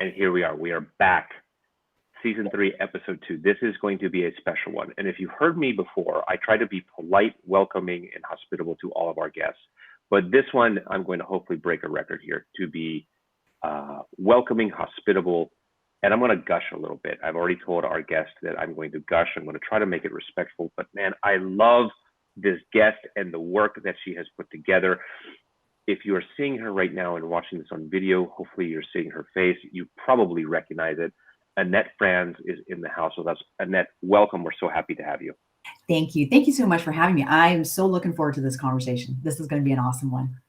And here we are. We are back. Season 3, Episode 2. This is going to be a special one. And if you've heard me before, I try to be polite, welcoming, and hospitable to all of our guests. But this one, I'm going to hopefully break a record here to be welcoming, hospitable, and I'm going to gush a little bit. I've already told our guest that I'm going to gush. I'm going to try to make it respectful. But man, I love this guest and the work that she has put together. If you are seeing her right now and watching this on video, hopefully you're seeing her face. You probably recognize it. Annette Franz is in the house with us. Annette, welcome. We're so happy to have you. Thank you. Thank you so much for having me. I am so looking forward to this conversation. This is going to be an awesome one.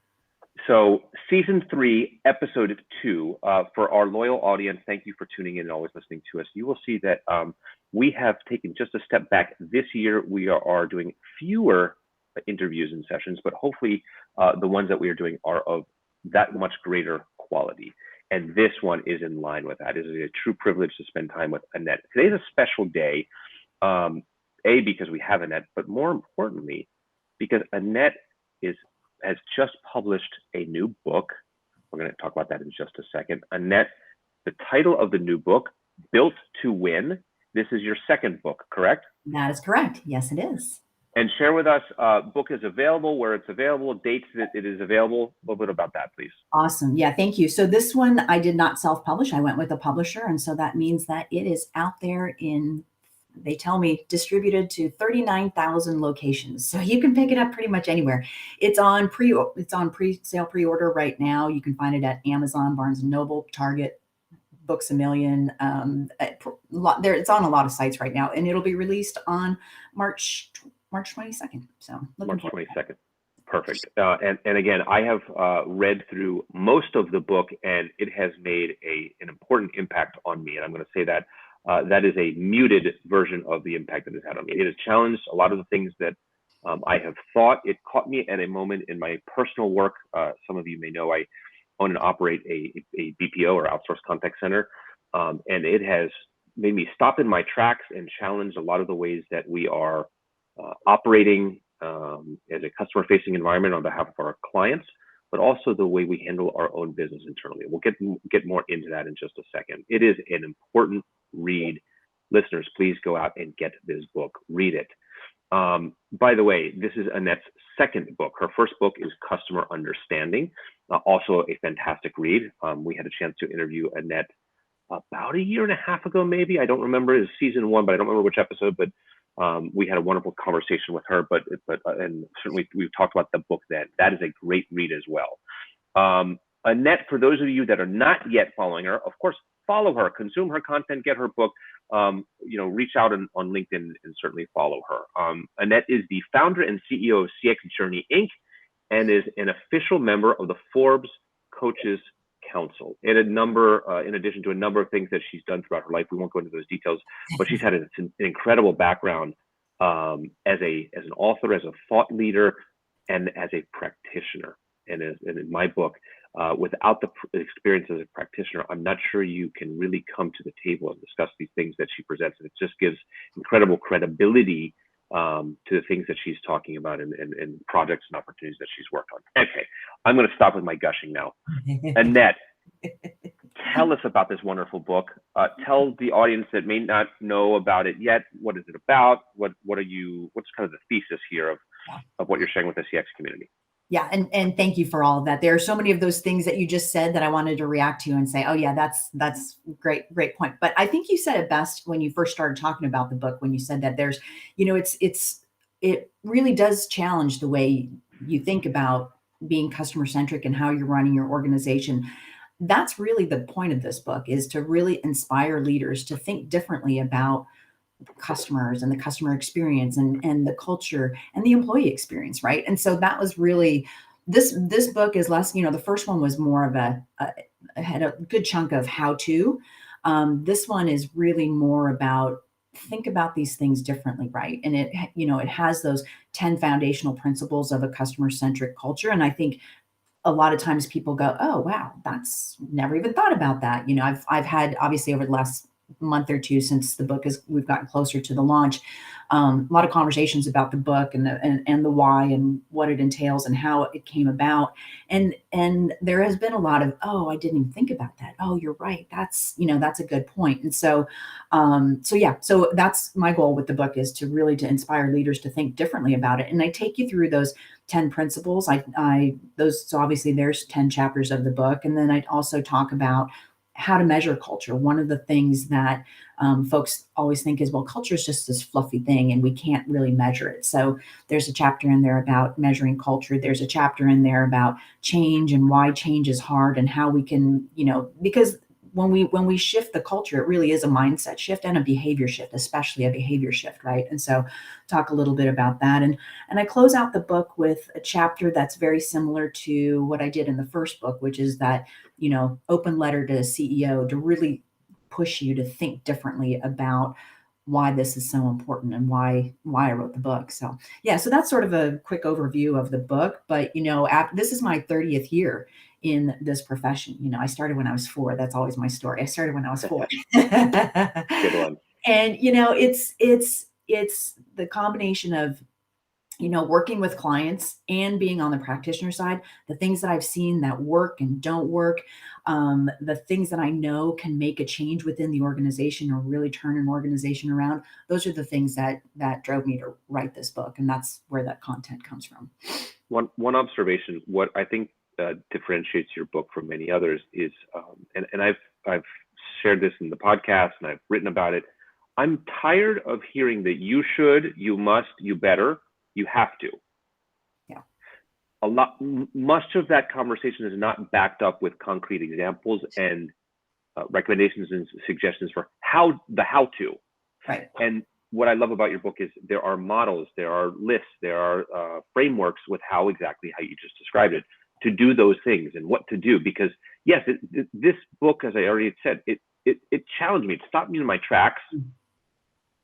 So Season 3, Episode 2, for our loyal audience, thank you for tuning in and always listening to us. You will see that we have taken just a step back. This year, we are doing fewer interviews and sessions, but hopefully the ones that we are doing are of that much greater quality. And this one is in line with that. It is a true privilege to spend time with Annette. Today's a special day, because we have Annette, but more importantly, because Annette has just published a new book. We're going to talk about that in just a second. Annette, the title of the new book, Built to Win. This is your second book, correct? That is correct. Yes, it is. And share with us, book is available, where it's available, dates that it is available. A little bit about that, please. Awesome. Yeah, thank you. So this one I did not self-publish. I went with a publisher. And so that means that it is out there they tell me, distributed to 39,000 locations. So you can pick it up pretty much anywhere. It's on pre-sale pre-order right now. You can find it at Amazon, Barnes & Noble, Target, Books A Million. It's on a lot of sites right now, and it'll be released on March 22nd. So March 22nd. Perfect. And again, I have read through most of the book, and it has made an important impact on me. And I'm going to say that that is a muted version of the impact that it's had on me. It has challenged a lot of the things that I have thought. It caught me at a moment in my personal work. Some of you may know I own and operate a BPO, or outsourced contact center. And it has made me stop in my tracks and challenge a lot of the ways that we are operating as a customer-facing environment on behalf of our clients, but also the way we handle our own business internally. We'll get more into that in just a second. It is an important read. Listeners, please go out and get this book. Read it. By the way, this is Annette's second book. Her first book is Customer Understanding, also a fantastic read. We had a chance to interview Annette about a year and a half ago, maybe. I don't remember. It was season 1, but I don't remember which episode. But we had a wonderful conversation with her. And certainly we've talked about the book then. That is a great read as well. Annette, for those of you that are not yet following her, of course, follow her, consume her content, get her book, reach out on LinkedIn and certainly follow her. Annette is the founder and CEO of CX Journey, Inc., and is an official member of the Forbes Coaches Council. In addition to a number of things that she's done throughout her life, we won't go into those details, but she's had an incredible background as an author, as a thought leader, and as a practitioner. And in my book, without the experience as a practitioner, I'm not sure you can really come to the table and discuss these things that she presents. And it just gives incredible credibility to the things that she's talking about and projects and opportunities that she's worked on. Okay, I'm going to stop with my gushing now. Annette, tell us about this wonderful book. Tell the audience that may not know about it yet, what is it about? What's kind of the thesis here of what you're sharing with the CX community? Yeah. And thank you for all of that. There are so many of those things that you just said that I wanted to react to and say, oh yeah, that's great point. But I think you said it best when you first started talking about the book, when you said that there's, it really does challenge the way you think about being customer centric and how you're running your organization. That's really the point of this book, is to really inspire leaders to think differently about customers and the customer experience and the culture and the employee experience, right? And so that was really, this book is less, the first one was more of had a good chunk of how to. This one is really more about, think about these things differently, right? And it has those 10 foundational principles of a customer-centric culture. And I think a lot of times people go, oh, wow, that's never even thought about that. I've had, obviously over the last month or two since we've gotten closer to the launch. A lot of conversations about the book and the why and what it entails and how it came about. And there has been a lot of, oh, I didn't even think about that. Oh, you're right. That's a good point. And so, so that's my goal with the book, is to really to inspire leaders to think differently about it. And I take you through those 10 principles. So obviously there's 10 chapters of the book. And then I also talk about how to measure culture. One of the things that folks always think is, well, culture is just this fluffy thing and we can't really measure it. So there's a chapter in there about measuring culture. There's a chapter in there about change and why change is hard and how we can, because when we shift the culture, it really is a mindset shift and a behavior shift, especially a behavior shift, right? And so talk a little bit about that. And I close out the book with a chapter that's very similar to what I did in the first book, which is that, open letter to a CEO to really push you to think differently about why this is so important and why I wrote the book. So yeah, so that's sort of a quick overview of the book. But this is my 30th year in this profession. I started when I was 4. That's always my story. I started when I was 4. Good one. And it's the combination of working with clients and being on the practitioner side, the things that I've seen that work and don't work, the things that I know can make a change within the organization or really turn an organization around. Those are the things that drove me to write this book. And that's where that content comes from. One observation, what I think differentiates your book from many others is, and I've shared this in the podcast and I've written about it. I'm tired of hearing that you should, you must, you better, you have to. Yeah. Much of that conversation is not backed up with concrete examples and recommendations and suggestions for how to. Right. And what I love about your book is there are models, there are lists, there are frameworks with how you just described it, to do those things and what to do. Because yes, this book, as I already said, it challenged me. It stopped me in my tracks.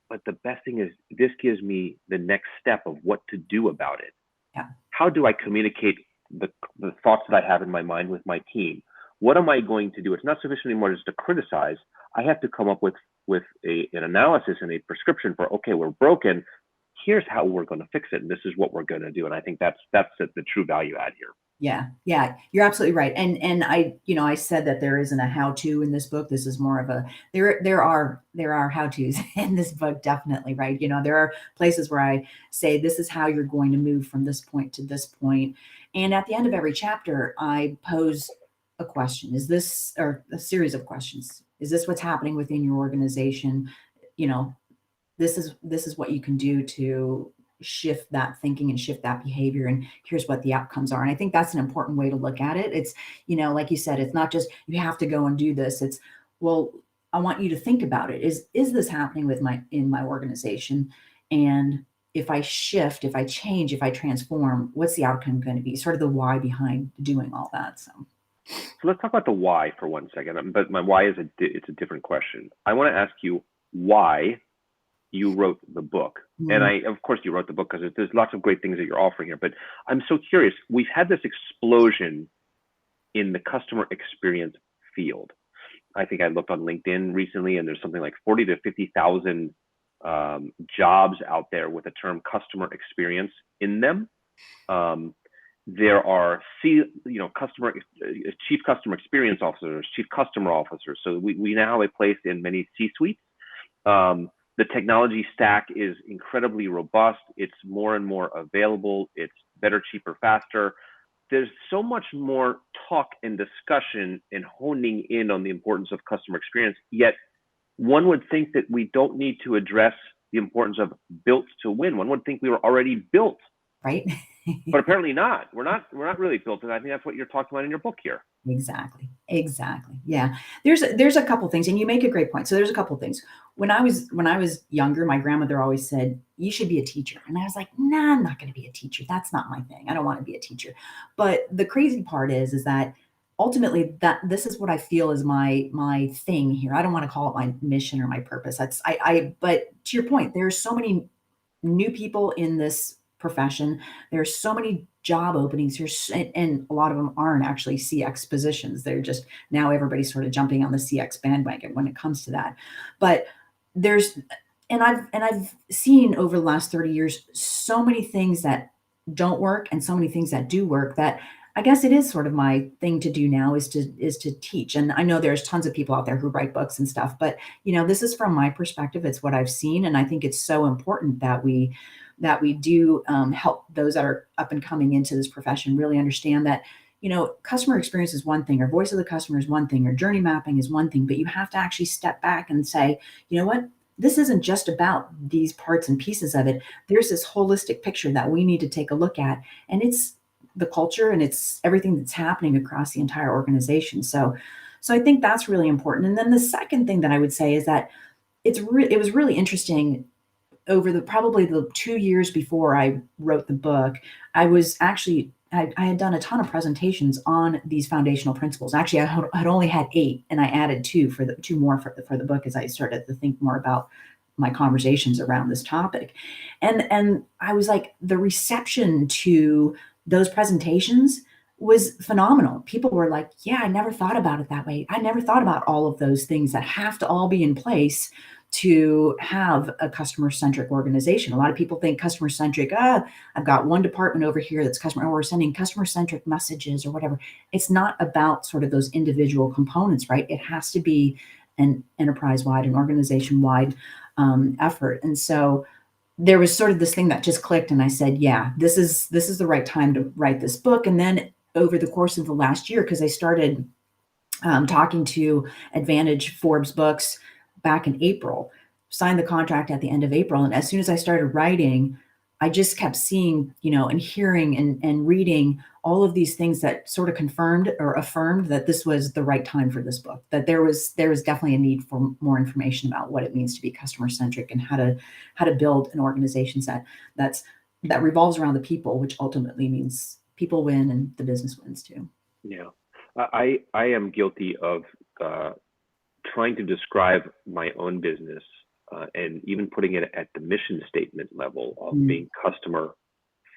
But the best thing is this gives me the next step of what to do about it. Yeah. How do I communicate the thoughts that I have in my mind with my team? What am I going to do? It's not sufficient anymore just to criticize. I have to come up with an analysis and a prescription for, okay, we're broken. Here's how we're going to fix it. And this is what we're going to do. And I think that's the true value add here. Yeah, you're absolutely right. And I said that there isn't a how-to in this book. This is more of a, there are how-tos in this book, definitely, right? There are places where I say, this is how you're going to move from this point to this point. And at the end of every chapter, I pose a question. Or a series of questions. Is this what's happening within your organization? This is what you can do to shift that thinking and shift that behavior, and here's what the outcomes are. And I think that's an important way to look at it. It's, like you said, it's not just you have to go and do this. It's, well, I want you to think about it. Is this happening in my organization? And if I shift, if I change, if I transform, what's the outcome going to be? Sort of the why behind doing all that. So let's talk about the why for 1 second. But my why it's a different question. I want to ask you why you wrote the book. And of course you wrote the book because there's lots of great things that you're offering here, but I'm so curious. We've had this explosion in the customer experience field. I think I looked on LinkedIn recently and there's something like 40 to 50,000 jobs out there with the term customer experience in them. There are chief customer experience officers, chief customer officers. So we now have a place in many C-suites. The technology stack is incredibly robust. It's more and more available. It's better, cheaper, faster. There's so much more talk and discussion and honing in on the importance of customer experience. Yet one would think that we don't need to address the importance of built to win. One would think we were already built. Right. But apparently not. We're not really built. And I think that's what you're talking about in your book here. Exactly. Yeah. There's a couple things, and you make a great point. So there's a couple things. When I was younger, my grandmother always said, you should be a teacher. And I was like, nah, I'm not going to be a teacher. That's not my thing. I don't want to be a teacher. But the crazy part is that ultimately that this is what I feel is my thing here. I don't want to call it my mission or my purpose. But to your point, there's so many new people in this profession. There's so many job openings here, and a lot of them aren't actually CX positions. They're just, now everybody's sort of jumping on the CX bandwagon when it comes to that. But there's, and I've seen over the last 30 years so many things that don't work and so many things that do work, that I guess it is sort of my thing to do now, is to teach. And I know there's tons of people out there who write books and stuff, but this is from my perspective. It's what I've seen, and I think it's so important that we do help those that are up and coming into this profession really understand that customer experience is one thing, or voice of the customer is one thing, or journey mapping is one thing, but you have to actually step back and say, you know what? This isn't just about these parts and pieces of it. There's this holistic picture that we need to take a look at, and it's the culture and it's everything that's happening across the entire organization. So I think that's really important. And then the second thing that I would say is that it was really interesting over probably the 2 years before I wrote the book. I had done a ton of presentations on these foundational principles. Actually, I had only had 8, and I added two more for the book as I started to think more about my conversations around this topic. And I was like, the reception to those presentations was phenomenal. People were like, yeah, I never thought about it that way. I never thought about all of those things that have to all be in place to have a customer-centric organization. A lot of people think customer-centric, I've got one department over here that's customer, or we're sending customer-centric messages or whatever. It's not about sort of those individual components, right? It has to be an enterprise-wide, an organization-wide effort. And so there was sort of this thing that just clicked, and I said, yeah, this is the right time to write this book. And then over the course of the last year, because I started talking to Advantage Forbes Books back in April, signed the contract at the end of April. And as soon as I started writing, I just kept seeing, and hearing and reading all of these things that sort of confirmed or affirmed that this was the right time for this book, that there was definitely a need for more information about what it means to be customer centric and how to build an organization that revolves around the people, which ultimately means people win and the business wins too. Yeah, I am guilty of trying to describe my own business and even putting it at the mission statement level of being customer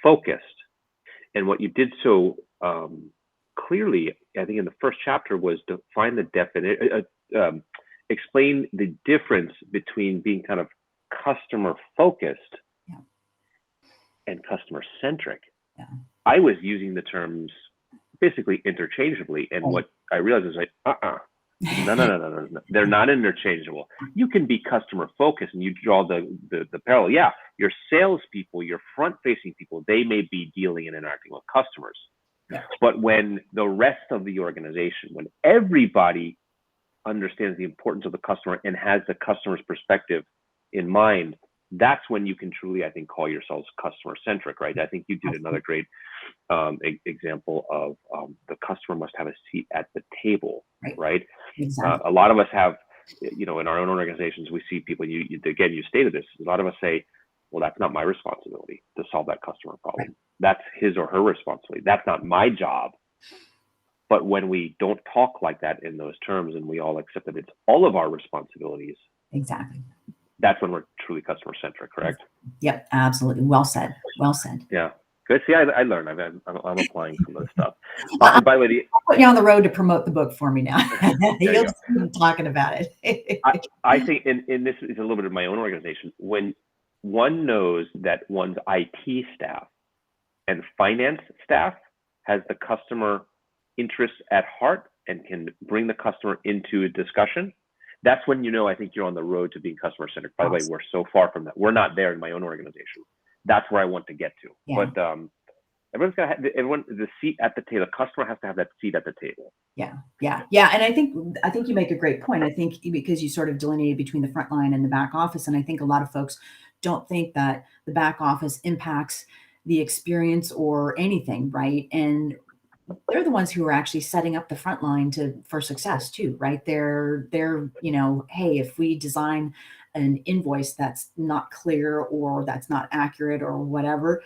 focused. And what you did so clearly, I think in the first chapter, was define the definition, explain the difference between being kind of customer focused and customer centric. Yeah. I was using the terms basically interchangeably, and what I realized is like, no. They're not interchangeable. You can be customer focused, and you draw the parallel. Yeah, your salespeople, your front-facing people, they may be dealing and interacting with customers. Yeah. But when the rest of the organization, when everybody understands the importance of the customer and has the customer's perspective in mind, that's when you can truly, I think, call yourselves customer-centric, right? I think you did another great example of the customer must have a seat at the table, right? Exactly. A lot of us have, in our own organizations, we see people, you stated this, a lot of us say, well, that's not my responsibility to solve that customer problem. Right. That's his or her responsibility. That's not my job. But when we don't talk like that in those terms, and we all accept that it's all of our responsibilities. Exactly. That's when we're truly customer centric, correct? Yep, absolutely. Well said. Well said. Yeah. Good. See, I learned. I'm applying some of this stuff. And by the way, I'll put you on the road to promote the book for me now. You'll just keep talking about it. I think, and this is a little bit of my own organization, when one knows that one's IT staff and finance staff has the customer interests at heart and can bring the customer into a discussion, that's when I think you're on the road to being customer centric. By the way, we're so far from that. We're not there in my own organization. That's where I want to get to. Yeah. But everyone's got to have the seat at the table. The customer has to have that seat at the table. Yeah. And I think you make a great point. I think because you sort of delineated between the front line and the back office, and I think a lot of folks don't think that the back office impacts the experience or anything, right? And they're the ones who are actually setting up the front line for success too, right? They're hey, if we design an invoice that's not clear or that's not accurate or whatever,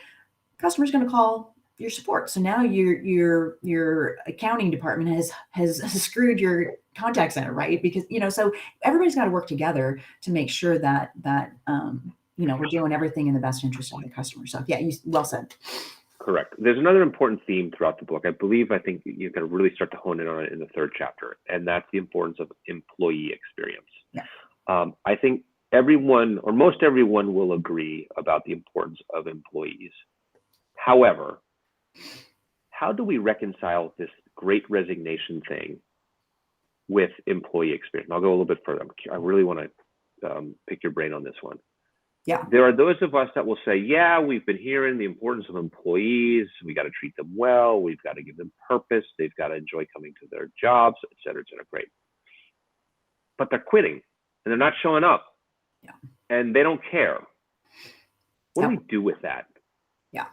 customer's going to call your support. So now your accounting department has screwed your contact center, right? Because so everybody's got to work together to make sure that we're doing everything in the best interest of the customer. So yeah, well said. Correct. There's another important theme throughout the book. I think you can really start to hone in on it in the third chapter, and that's the importance of employee experience. Yeah. I think everyone, or most everyone, will agree about the importance of employees. However, how do we reconcile this great resignation thing with employee experience? And I'll go a little bit further. I really want to pick your brain on this one. Yeah. There are those of us that will say, yeah, we've been hearing the importance of employees. We got to treat them well. We've got to give them purpose. They've got to enjoy coming to their jobs, et cetera, et cetera. Great. But they're quitting and they're not showing up. Yeah. And they don't care. What do we do with that? Yeah.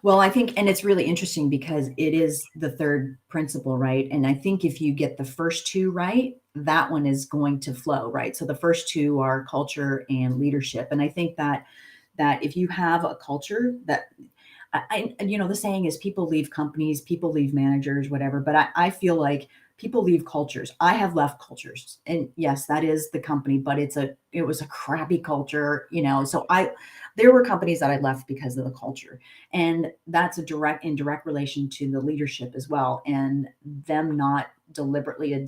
Well, I think, and it's really interesting because it is the third principle, right? And I think if you get the first two right, that one is going to flow, right? So the first two are culture and leadership. And I think that if you have a culture that, the saying is people leave companies, people leave managers, whatever, but I feel like people leave cultures. I have left cultures, and yes, that is the company, but it was a crappy culture, so there were companies that I left because of the culture, and that's in direct relation to the leadership as well, and them not deliberately,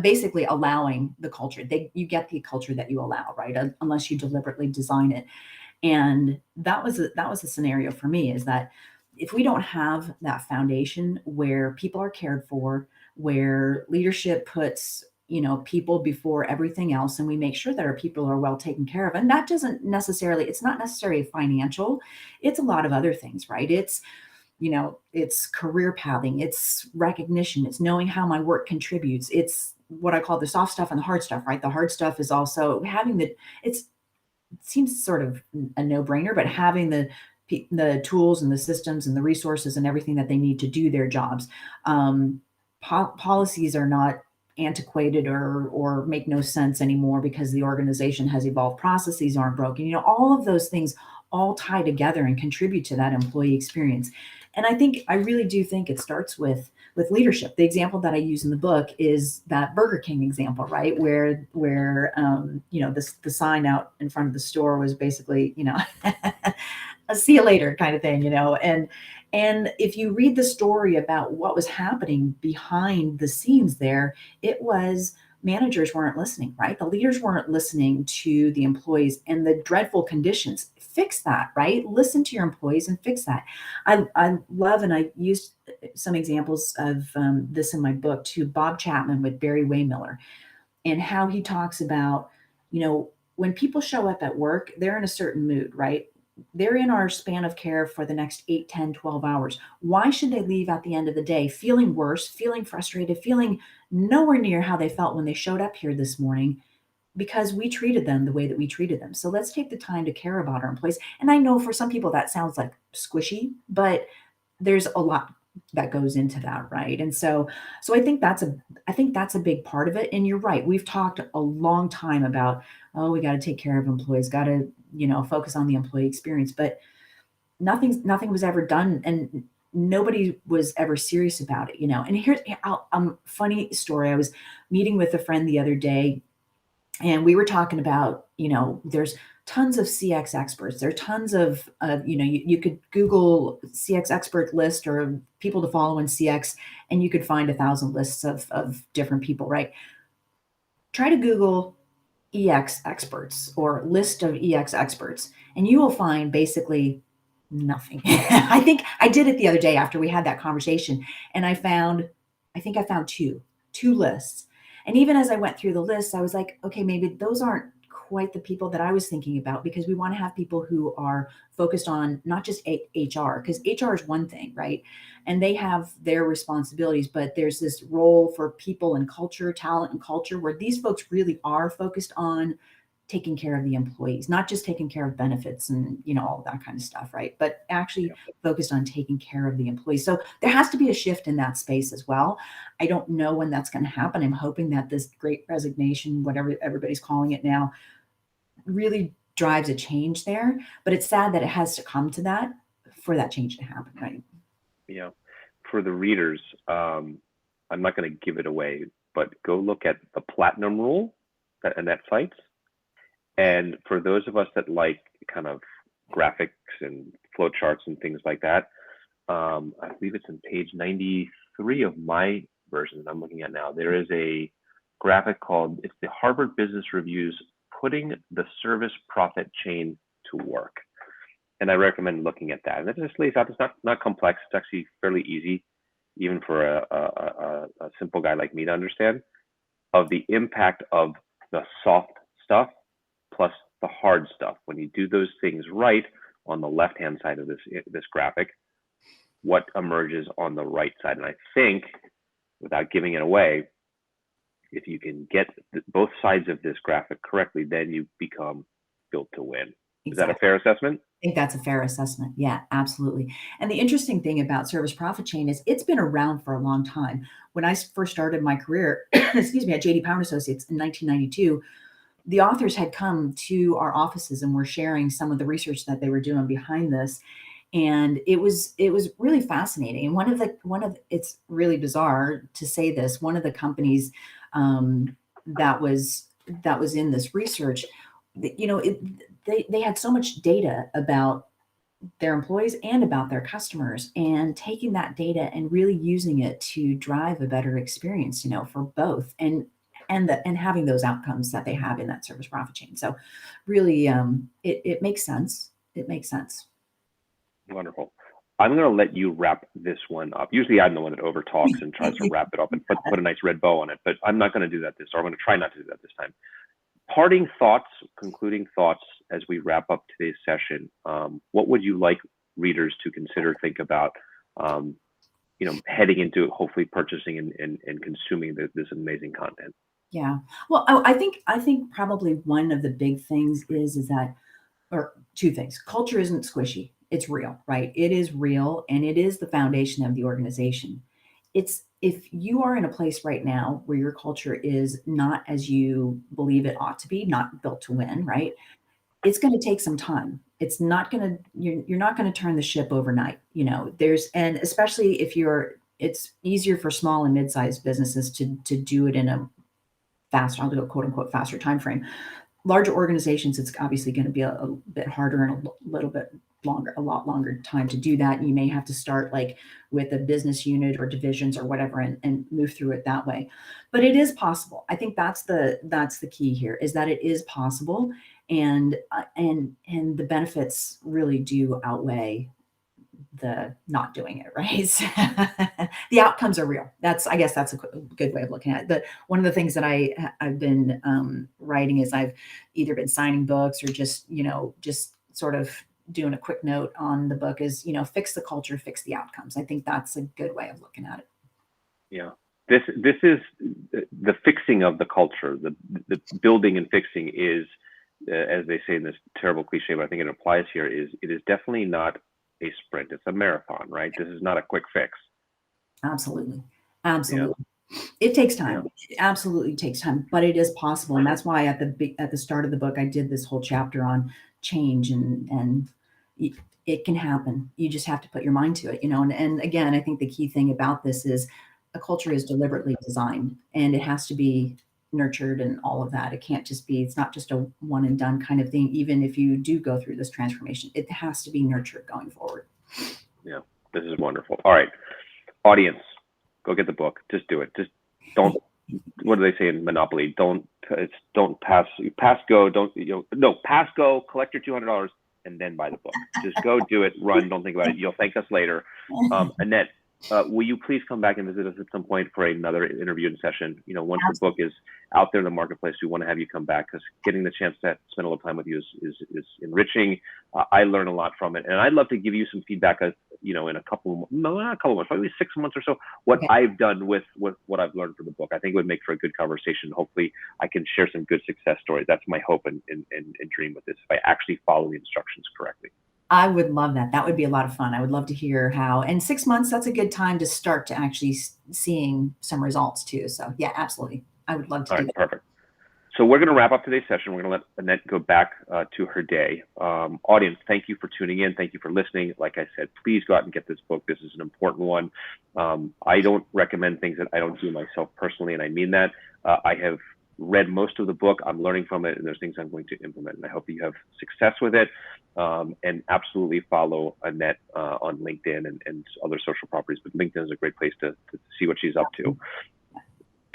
basically allowing the culture. You get the culture that you allow, right? Unless you deliberately design it. And that was a scenario for me, is that if we don't have that foundation where people are cared for, where leadership puts, people before everything else, and we make sure that our people are well taken care of. And that it's not necessarily financial. It's a lot of other things, right? It's career pathing, it's recognition, it's knowing how my work contributes. It's what I call the soft stuff and the hard stuff, right? The hard stuff is also having it seems sort of a no-brainer, but having the tools and the systems and the resources and everything that they need to do their jobs. Policies are not antiquated or make no sense anymore because the organization has evolved. Processes aren't broken. All of those things all tie together and contribute to that employee experience. And I really do think it starts with leadership. The example that I use in the book is that Burger King example, right? Where the sign out in front of the store was basically, a see you later kind of thing, and if you read the story about what was happening behind the scenes there, it was managers weren't listening, right? The leaders weren't listening to the employees and the dreadful conditions. Fix that, right? Listen to your employees and fix that. I love, and I used some examples of this in my book too, Bob Chapman with Barry Waymiller, and how he talks about, when people show up at work, they're in a certain mood, right? They're in our span of care for the next 8, 10, 12 hours. Why should they leave at the end of the day feeling worse, feeling frustrated, feeling nowhere near how they felt when they showed up here this morning? Because we treated them the way that we treated them. So let's take the time to care about our employees. And I know for some people that sounds like squishy, but there's a lot that goes into that, right? And so I think that's a big part of it. And you're right. We've talked a long time about, oh, we got to take care of employees, got to, focus on the employee experience, but nothing was ever done, and nobody was ever serious about it, And here's funny story. I was meeting with a friend the other day, and we were talking about, there's tons of CX experts. There are tons of, you could Google CX expert list or people to follow in CX, and you could find 1,000 lists of different people, right? Try to Google EX experts or list of EX experts, and you will find basically nothing. I think I did it the other day after we had that conversation, and I think I found two lists. And even as I went through the list, I was like, okay, maybe those aren't quite the people that I was thinking about, because we want to have people who are focused on not just HR, because HR is one thing, right? And they have their responsibilities, but there's this role for people and culture, talent and culture, where these folks really are focused on taking care of the employees, not just taking care of benefits and, all that kind of stuff, right? But actually focused on taking care of the employees. So there has to be a shift in that space as well. I don't know when that's going to happen. I'm hoping that this great resignation, whatever everybody's calling it now, really drives a change there. But it's sad that it has to come to that for that change to happen, right? Yeah. For the readers, I'm not going to give it away, but go look at the platinum rule that Annette cites. And for those of us that like kind of graphics and flow charts and things like that. I believe it's on page 93 of my version that I'm looking at now. There is a graphic called, it's the Harvard Business Review's Putting the Service Profit Chain to Work. And I recommend looking at that. And it just lays out, it's not complex, it's actually fairly easy, even for a simple guy like me to understand, of the impact of the soft stuff plus the hard stuff. When you do those things right on the left-hand side of this graphic, what emerges on the right side. And I think, without giving it away, if you can get both sides of this graphic correctly, then you become built to win. Exactly. Is that a fair assessment? I think that's a fair assessment. Yeah, absolutely. And the interesting thing about service profit chain is it's been around for a long time. When I first started my career, excuse me, at JD Power Associates in 1992, the authors had come to our offices and were sharing some of the research that they were doing behind this. And it was really fascinating. And one of it's really bizarre to say this, one of the companies that was in this research, they had so much data about their employees and about their customers, and taking that data and really using it to drive a better experience, for both, and having those outcomes that they have in that service profit chain. So really, it makes sense. It makes sense. Wonderful. I'm going to let you wrap this one up. Usually I'm the one that over talks and tries to wrap it up and put a nice red bow on it, but I'm not going to do that this, or I'm going to try not to do that this time. Parting thoughts, concluding thoughts as we wrap up today's session. What would you like readers to consider, think about, heading into hopefully purchasing and consuming this amazing content? Yeah. Well, I think probably one of the big things is that, or two things. Culture isn't squishy. It's real, right? It is real, and it is the foundation of the organization. It's, if you are in a place right now where your culture is not as you believe it ought to be, not built to win, right? It's going to take some time. It's not going to, you're not going to turn the ship overnight. And especially if it's easier for small and mid-sized businesses to do it in a faster, I'll do a quote unquote faster time frame. Larger organizations, it's obviously going to be a bit harder and a lot longer time to do that. You may have to start like with a business unit or divisions or whatever, and move through it that way. But it is possible. I think that's the key here, is that it is possible, and the benefits really do outweigh the not doing it, right? The outcomes are real. I guess that's a good way of looking at it. But one of the things that I've been writing is I've either been signing books or just sort of doing a quick note on the book is, fix the culture, fix the outcomes. I think that's a good way of looking at it. Yeah. This is the fixing of the culture, the building and fixing is, as they say in this terrible cliche, but I think it applies here, it is definitely not a sprint. It's a marathon, right? This is not a quick fix. Absolutely. Absolutely. Yeah. It takes time. Yeah. It absolutely takes time, but it is possible. And that's why at the start of the book, I did this whole chapter on change, and it can happen. You just have to put your mind to it, and again, I think the key thing about this is a culture is deliberately designed, and it has to be nurtured and all of that. It can't just be, it's not just a one and done kind of thing. Even if you do go through this transformation, it has to be nurtured going forward. Yeah, this is wonderful. All right, audience, go get the book. Just do it. Just don't, what do they say in Monopoly? Don't pass go, pass go, collect your $200 and then buy the book. Just go do it, run, don't think about it. You'll thank us later. Annette, will you please come back and visit us at some point for another interview and session? Once Absolutely. The book is out there in the marketplace, we want to have you come back, because getting the chance to spend a little time with you is enriching. I learn a lot from it, and I'd love to give you some feedback, in a couple, not a couple months, probably 6 months or so, what okay. I've done with what I've learned from the book. I think it would make for a good conversation. Hopefully, I can share some good success stories. That's my hope and dream with this, if I actually follow the instructions correctly. I would love that. That would be a lot of fun. I would love to hear how, and 6 months, that's a good time to start to actually seeing some results too. So yeah, absolutely. I would love to do that. Perfect. So we're going to wrap up today's session. We're going to let Annette go back to her day. Audience, thank you for tuning in. Thank you for listening. Like I said, please go out and get this book. This is an important one. I don't recommend things that I don't do myself personally, and I mean that. I have read most of the book. I'm learning from it, and there's things I'm going to implement. And I hope you have success with it. And absolutely follow Annette on LinkedIn and other social properties. But LinkedIn is a great place to see what she's up to.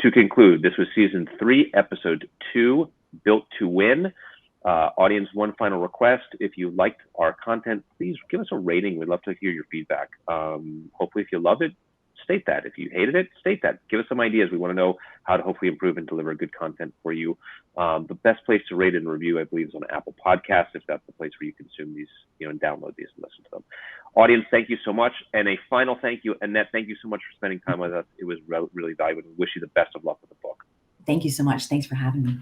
To conclude, this was season 3, episode 2, Built to Win. Audience, one final request. If you liked our content, please give us a rating. We'd love to hear your feedback. Hopefully, if you love it, state that. If you hated it, state that. Give us some ideas. We want to know how to hopefully improve and deliver good content for you. The best place to rate and review, I believe, is on Apple Podcasts, if that's the place where you consume these, and download these and listen to them. Audience, thank you so much. And a final thank you, Annette. Thank you so much for spending time with us. It was really valuable. We wish you the best of luck with the book. Thank you so much. Thanks for having me.